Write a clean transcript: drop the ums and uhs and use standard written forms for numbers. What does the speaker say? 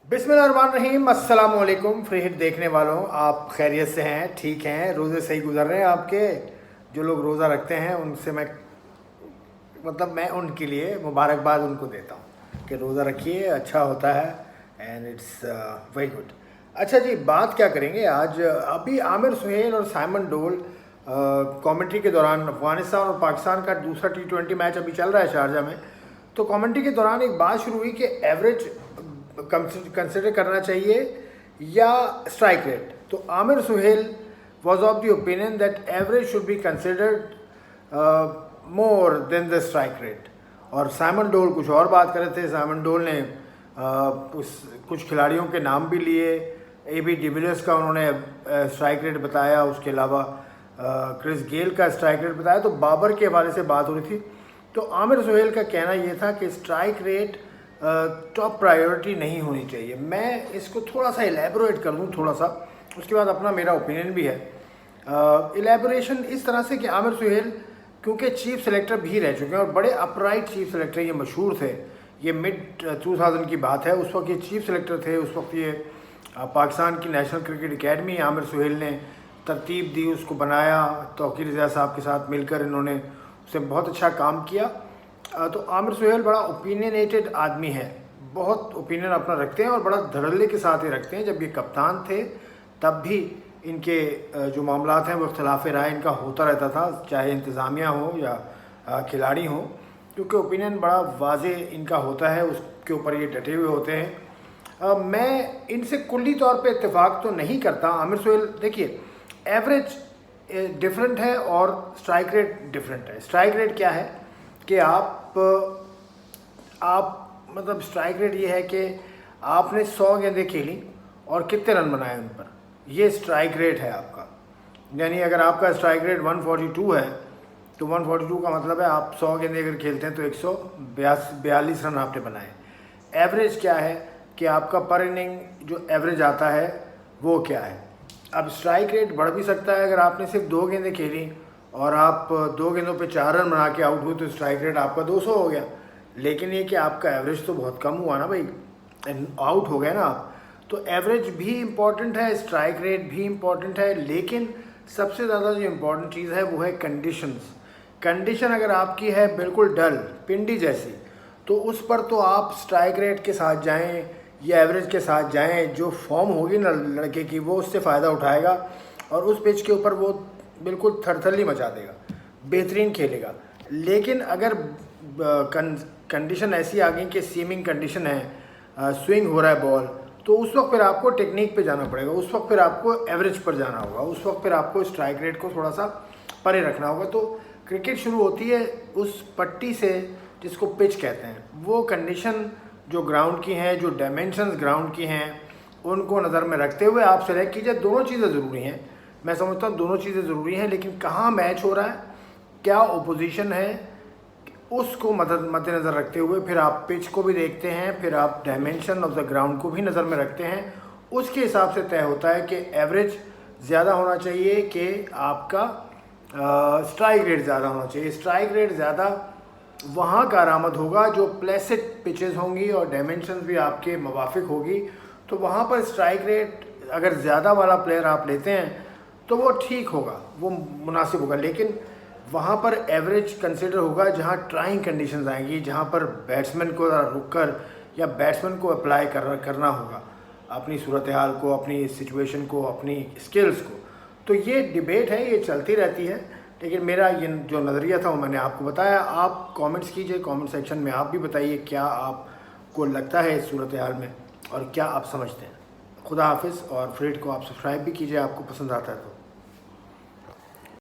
बिस्मिल्लाहिर्रहमानिर्रहीम, अस्सलाम वालेकुम। फ्री हिट देखने वालों, आप खैरियत से हैं? ठीक हैं? रोज़े सही गुजर रहे हैं आपके? जो लोग रोज़ा रखते हैं उनसे मैं उनके लिए मुबारकबाद उनको देता हूँ कि रोज़ा रखिए, अच्छा होता है एंड इट्स वेरी गुड। अच्छा जी, बात क्या करेंगे आज? अभी आमिर सुहेल और साइमन डोल कमेंट्री के दौरान, अफगानिस्तान और पाकिस्तान का दूसरा T20 मैच अभी चल रहा है शारजा में, तो कमेंट्री के दौरान एक बात शुरू हुई कि एवरेज कंसिडर करना चाहिए या स्ट्राइक रेट। तो Aamir Sohail was of the opinion that average should be considered more than the strike rate, और साइमन डोल कुछ और बात कर रहे थे। साइमन डोल ने कुछ खिलाड़ियों के नाम भी लिए। AB डिविलियर्स का उन्होंने स्ट्राइक रेट बताया, उसके अलावा क्रिस गेल का स्ट्राइक रेट बताया। तो बाबर के हवाले से बात हो रही थी। तो आमिर सुहेल का कहना यह था कि स्ट्राइक रेट टॉप प्रायोरिटी नहीं होनी चाहिए। मैं इसको थोड़ा सा एलैबोरेट कर दूं, थोड़ा सा, उसके बाद अपना मेरा ओपिनियन भी है। एलैबोरेशन इस तरह से कि आमिर सुहेल क्योंकि चीफ सेलेक्टर भी रह चुके हैं और बड़े अपराइट चीफ सेलेक्टर ये मशहूर थे। ये मिड 2000 की बात है, उस वक्त ये चीफ सेलेक्टर थे। उस वक्त ये पाकिस्तान की national cricket academy Aamir Sohail ने तरतीब दी, उसको बनाया। तौकीर रज़ा साहब के साथ मिलकर इन्होंने उससे बहुत अच्छा काम किया। तो आमिर सुहेल बड़ा ओपिनियनेटेड आदमी है, बहुत ओपिनियन अपना रखते हैं और बड़ा धड़ल्ले के साथ ही रखते हैं। जब ये कप्तान थे तब भी इनके जो मामलात हैं वो इख्तलाफ राय इनका होता रहता था, चाहे इंतज़ामिया हो या खिलाड़ी हो, क्योंकि ओपिनियन बड़ा वाजे इनका होता है, उसके ऊपर ये डटे हुए होते हैं। मैं इनसे कुल्ली तौर पे इत्तेफाक तो नहीं करता। आमिर सुहेल, देखिए, एवरेज डिफरेंट है और स्ट्राइक रेट डिफरेंट है। स्ट्राइक रेट क्या है कि आप मतलब स्ट्राइक रेट ये है कि आपने 100 गेंदें खेली और कितने रन बनाए उन पर, ये स्ट्राइक रेट है आपका। यानी अगर आपका स्ट्राइक रेट 142 है तो 142 का मतलब है आप 100 गेंदें अगर खेलते हैं तो 142 रन आपने बनाए। एवरेज क्या है कि आपका पर इनिंग जो एवरेज आता है वो क्या है। अब स्ट्राइक रेट बढ़ भी सकता है, अगर आपने सिर्फ 2 गेंदें खेली और आप 2 गेंदों पे 4 रन बना के आउट हुए तो स्ट्राइक रेट आपका 200 हो गया। लेकिन ये कि आपका एवरेज तो बहुत कम हुआ ना भाई, आउट हो गए ना आप। तो एवरेज भी इम्पॉर्टेंट है, स्ट्राइक रेट भी इम्पॉर्टेंट है, लेकिन सबसे ज़्यादा जो इम्पॉर्टेंट चीज़ है वो है कंडीशंस। कंडीशन अगर आपकी है बिल्कुल डल, पिंडी जैसी, तो उस पर तो आप स्ट्राइक रेट के साथ जाएँ या एवरेज के साथ जाएँ, जो फॉर्म होगी ना लड़के की वो उससे फ़ायदा उठाएगा और उस पिच के ऊपर वो बिल्कुल थरथली मचा देगा, बेहतरीन खेलेगा। लेकिन अगर कंडीशन ऐसी आ गई कि सीमिंग कंडीशन है, स्विंग हो रहा है बॉल, तो उस वक्त फिर आपको टेक्निक पे जाना पड़ेगा, उस वक्त फिर आपको एवरेज पर जाना होगा, उस वक्त फिर आपको स्ट्राइक रेट को थोड़ा सा परे रखना होगा। तो क्रिकेट शुरू होती है उस पट्टी से जिसको पिच कहते हैं। वो कंडीशन जो ग्राउंड की हैं, जो डायमेंशंस ग्राउंड की हैं, उनको नज़र में रखते हुए आप सेलेक्ट कीजिए। दोनों चीज़ें ज़रूरी हैं, मैं समझता हूँ दोनों चीज़ें ज़रूरी हैं, लेकिन कहाँ मैच हो रहा है, क्या ओपोजिशन है, उसको मद्देनज़र रखते हुए फिर आप पिच को भी देखते हैं, फिर आप डायमेंशन ऑफ द ग्राउंड को भी नज़र में रखते हैं। उसके हिसाब से तय होता है कि एवरेज ज़्यादा होना चाहिए कि आपका स्ट्राइक रेट ज़्यादा होना चाहिए। स्ट्राइक रेट ज़्यादा वहाँ का आरामद होगा जो प्लेसिड पिचेस होंगी और डायमेंशन भी आपके मुवाफिक होगी, तो वहाँ पर स्ट्राइक रेट अगर ज़्यादा वाला प्लेयर आप लेते हैं तो वो ठीक होगा, वो मुनासिब होगा। लेकिन वहाँ पर एवरेज कंसिडर होगा जहाँ ट्राइंग कंडीशंस आएंगी, जहाँ पर बैट्समैन को रुक कर या बैट्समैन को अप्लाई करना होगा अपनी सूरत हाल को, अपनी सिचुएशन को, अपनी स्किल्स को। तो ये डिबेट है, ये चलती रहती है, लेकिन मेरा ये जो नज़रिया था वो मैंने आपको बताया। आप कमेंट्स कीजिए, कमेंट सेक्शन में आप भी बताइए क्या आपको लगता है इस सूरत हाल में और क्या आप समझते हैं। खुदा हाफिज़, और फ्री हिट को आप सब्सक्राइब भी कीजिए आपको पसंद आता है तो।